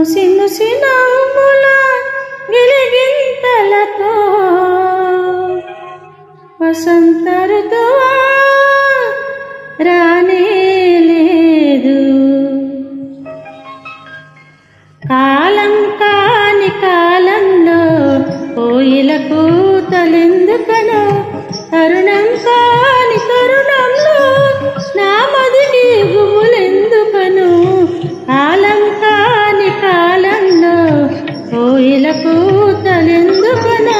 ముసి ముసి నవ్వుల గిలిగింతలతో వసంత ఋతువా రానే లేదు. కాలం కాని కాలంలో కోయిల కూతలెందుకనో, తరుణం కాని తరుణంలో నా మదికి గుబులెందుకనో. కాలం కాని కాలంలో కోయిల కూతలెందుకనో.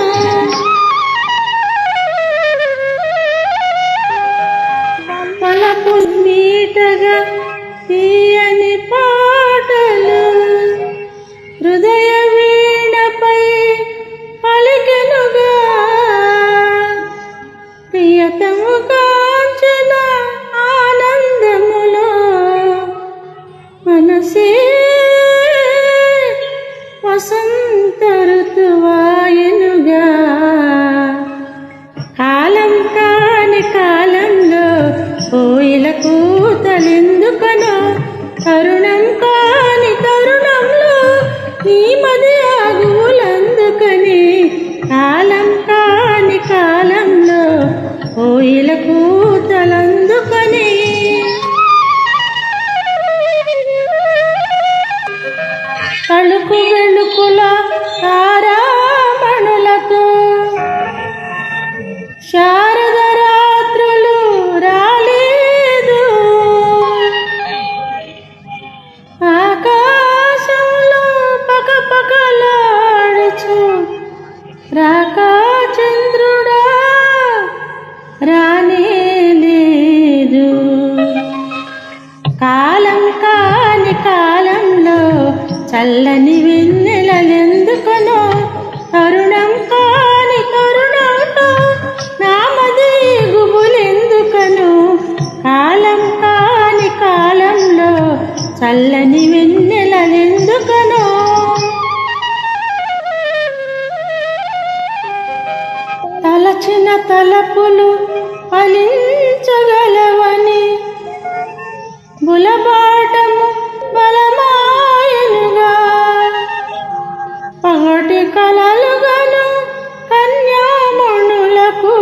పలపు మీటగా తీయని పాటలు హృదయ వీణపై పలికెనుగా. ప్రియతము కాంచన ఆనందములో మనసే వసంత ఋతువాయనుగా. కాలం కాని కాలంలో కోయిల కూతలెందుకనో, తరుణం కాని తరుణంలో నీ మది ఆగులందుకని. కాలం కాని కాలంలో కోయిల కూతలందుకని. తళుకు వెలుకుల తారామణులతో శారద రాత్రులు రాలేదు. ఆకాశంలో పకపకలాడుచు రాకా చంద్రుడా రానే లేదు. కాలం కాని కాలంలో చల్లని వెన్నెలలెందుకనో, తరుణం కాని తరుణంలో నా మది గుబులెందుకనో. కాలం కాని కాలంలో చల్లని వెన్నెలలెందుకనో. తలచిన తలపులు ఫలించగలవని బులబాటము బలమాయనుగా. పగటి కలలుగను కన్యామణులకు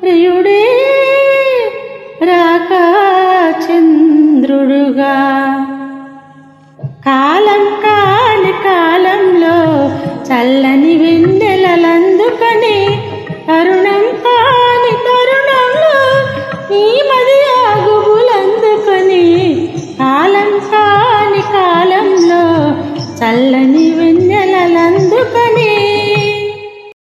ప్రియుడే రాకా చంద్రుడుగా. కాలం కాని కాలంలో చల్లని వెన్నెలలందుకని, తరుణం కాని తరుణంలో నీ మది ఆగుబులందుకని. కాలం కాని కాలంలో చల్లని వెన్నెలలందుకని.